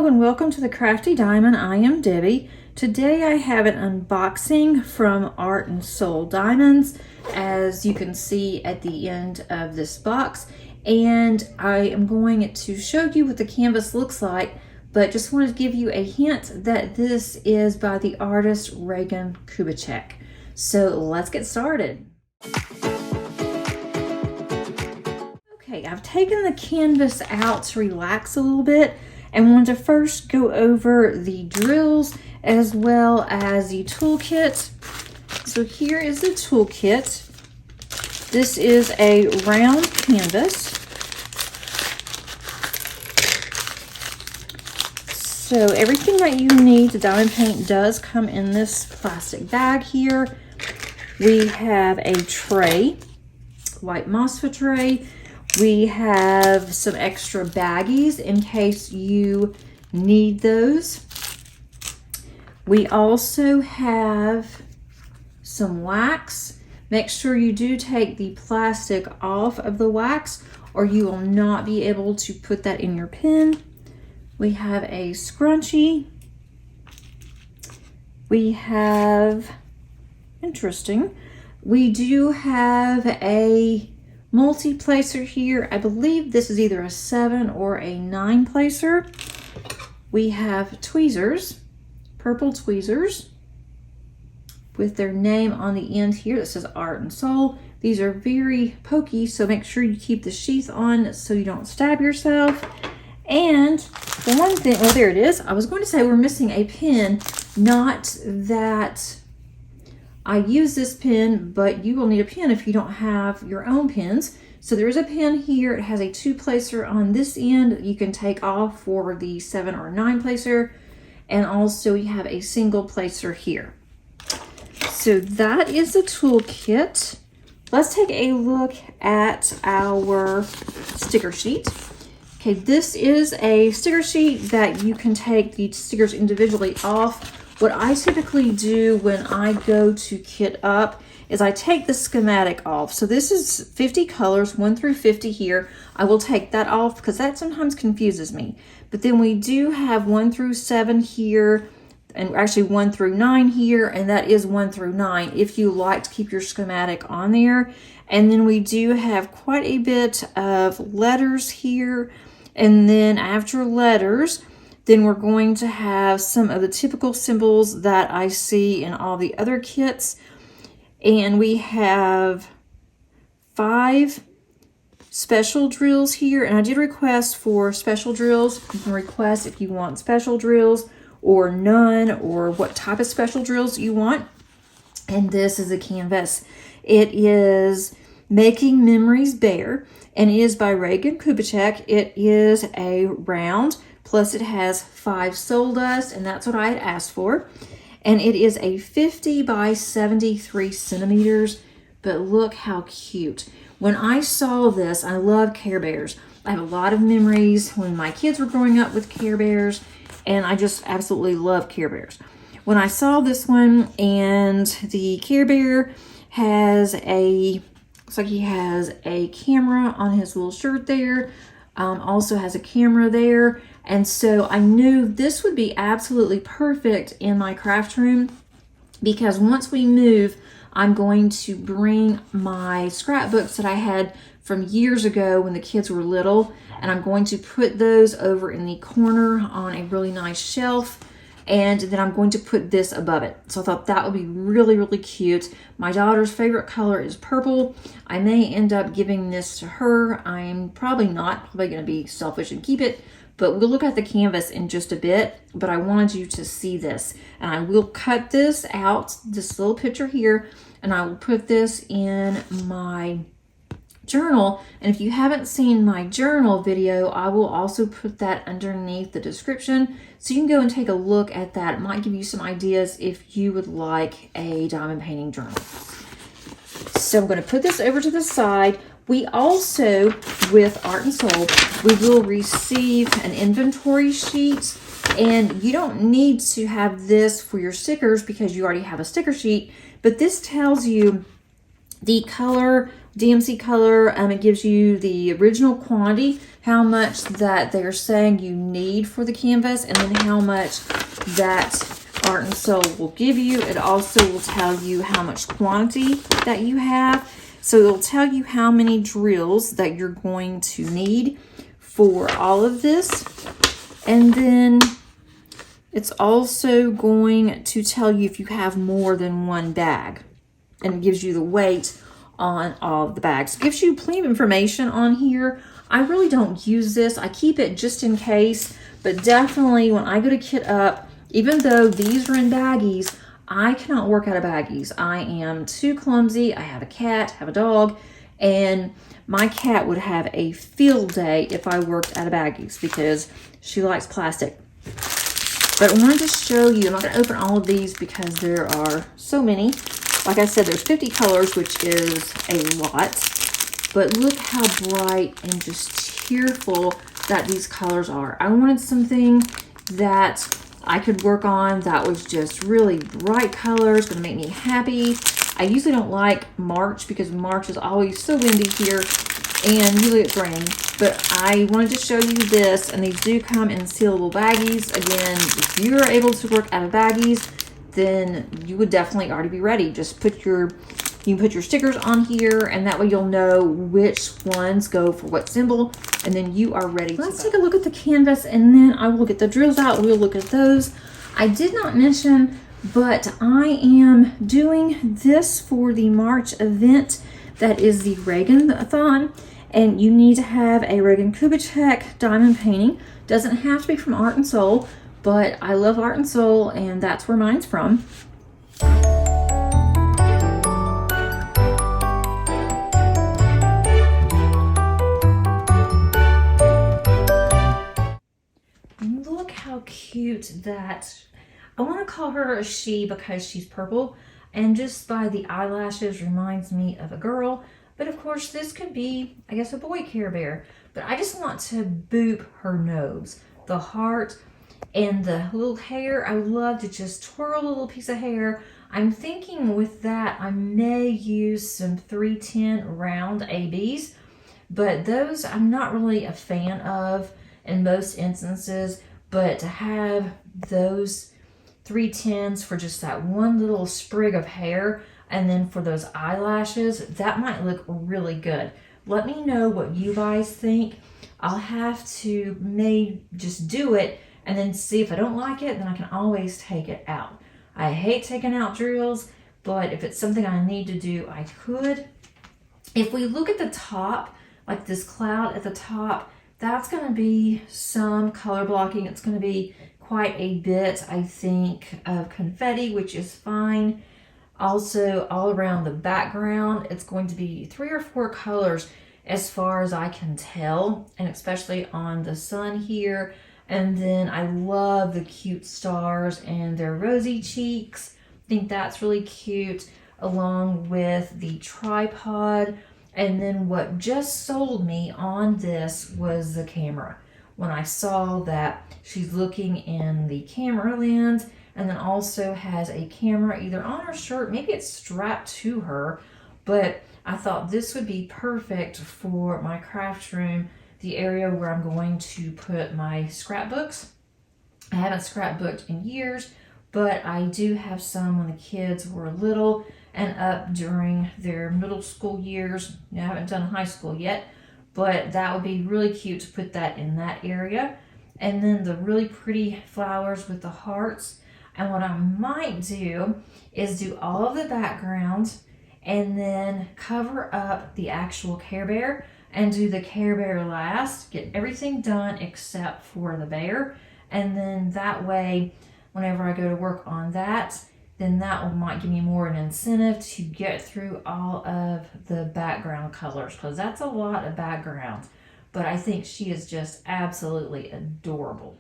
Hello and welcome to the Crafty Diamond. I am Debbie. Today I have an unboxing from Art and Soul Diamonds, as you can see at the end of this box. And I am going to show you what the canvas looks like, but just wanted to give you a hint that this is by the artist Regan Kubecek. So let's get started. Okay, I've taken the canvas out to relax a little bit and wanted to first go over the drills as well as the toolkit. So here is the toolkit. This is a round canvas. So everything that you need to diamond paint does come in this plastic bag here. We have a tray, white MOSFET tray. We have some extra baggies in case you need those. We also have some wax. Make sure you do take the plastic off of the wax or you will not be able to put that in your pen. We have a scrunchie. We have, interesting, we do have a multi-placer here. I believe this is either a 7 or a 9 placer. We have tweezers, purple tweezers with their name on the end here that says Art and Soul. These are very pokey, so make sure you keep the sheath on so you don't stab yourself. And the one thing, oh, there it is. I was going to say we're missing a pin. Not that I use this pen, but you will need a pen if you don't have your own pens. So there is a pen here. It has a 2-placer on this end. You can take off for the 7 or 9 placer. And also you have a single placer here. So that is the toolkit. Let's take a look at our sticker sheet. Okay, this is a sticker sheet that you can take the stickers individually off. What I typically do when I go to kit up is I take the schematic off. So this is 50 colors, 1 through 50 here. I will take that off because that sometimes confuses me. But then we do have 1 through 7 here, and actually 1 through 9 here, and that is 1 through 9 if you like to keep your schematic on there. And then we do have quite a bit of letters here. And then after letters, then we're going to have some of the typical symbols that I see in all the other kits. And we have 5 special drills here. And I did request for special drills. You can request if you want special drills or none, or what type of special drills you want. And this is a canvas. It is Making Memories Bare, and it is by Regan Kubecek. It is a round, plus it has 5 soul dust, and that's what I had asked for. And it is a 50 by 73 centimeters, but look how cute. When I saw this, I love Care Bears. I have a lot of memories when my kids were growing up with Care Bears, and I just absolutely love Care Bears. When I saw this one, and the Care Bear has a, looks like he has a camera on his little shirt there, also has a camera there. And so I knew this would be absolutely perfect in my craft room, because once we move, I'm going to bring my scrapbooks that I had from years ago when the kids were little, and I'm going to put those over in the corner on a really nice shelf. And then I'm going to put this above it. So I thought that would be really, really cute. My daughter's favorite color is purple. I may end up giving this to her. I'm probably going to be selfish and keep it, but we'll look at the canvas in just a bit. But I wanted you to see this, and I will cut this out, this little picture here, and I will put this in my journal. And if you haven't seen my journal video, I will also put that underneath the description, so you can go and take a look at that. It might give you some ideas if you would like a diamond painting journal. So I'm going to put this over to the side. We also, with Art and Soul, we will receive an inventory sheet, and you don't need to have this for your stickers because you already have a sticker sheet, but this tells you the color DMC color, it gives you the original quantity, how much that they're saying you need for the canvas, and then how much that Art and Soul will give you. It also will tell you how much quantity that you have. So it'll tell you how many drills that you're going to need for all of this. And then it's also going to tell you if you have more than one bag. And it gives you the weight on all of the bags. It gives you plenty of information on here. I really don't use this. I keep it just in case. But definitely when I go to kit up, even though these are in baggies, I cannot work out of baggies. I am too clumsy. I have a cat, have a dog, and my cat would have a field day if I worked out of baggies because she likes plastic. But I wanted to show you, I'm not going to open all of these because there are so many. Like I said, there's 50 colors, which is a lot. But look how bright and just cheerful that these colors are. I wanted something that I could work on that was just really bright colors, gonna make me happy. I usually don't like March because March is always so windy here and usually it's raining. But I wanted to show you this, and these do come in sealable baggies. Again, if you're able to work out of baggies, then you would definitely already be ready. Just you can put your stickers on here, and that way you'll know which ones go for what symbol, and then you are ready. Let's take a look at the canvas, and then I will get the drills out. We'll look at those. I did not mention, but I am doing this for the March event. That is the Regan-a-thon, and you need to have a Regan Kubecek diamond painting. Doesn't have to be from Art and Soul, but I love Art and Soul, and that's where mine's from. Look how cute that, I want to call her a she because she's purple, and just by the eyelashes reminds me of a girl. But of course this could be, I guess, a boy Care Bear. But I just want to boop her nose, the heart, and the little hair. I would love to just twirl a little piece of hair. I'm thinking with that I may use some 310 round ABs, but those I'm not really a fan of in most instances. But to have those 310s for just that one little sprig of hair, and then for those eyelashes, that might look really good. Let me know what you guys think. I'll have to just do it and then see if I don't like it, then I can always take it out. I hate taking out drills, but if it's something I need to do, I could. If we look at the top, like this cloud at the top, that's going to be some color blocking. It's going to be quite a bit, I think, of confetti, which is fine. Also, all around the background, it's going to be 3 or 4 colors as far as I can tell, and especially on the sun here. And then I love the cute stars and their rosy cheeks. I think that's really cute, along with the tripod. And then what just sold me on this was the camera. When I saw that she's looking in the camera lens, and then also has a camera either on her shirt, maybe it's strapped to her, but I thought this would be perfect for my craft room, the area where I'm going to put my scrapbooks. I haven't scrapbooked in years, but I do have some when the kids were little and up during their middle school years. I haven't done high school yet, but that would be really cute to put that in that area. And then the really pretty flowers with the hearts. And what I might do is do all of the backgrounds and then cover up the actual Care Bear and do the Care Bear last, get everything done except for the bear. And then that way, whenever I go to work on that, then that might give me more an incentive to get through all of the background colors, because that's a lot of background. But I think she is just absolutely adorable.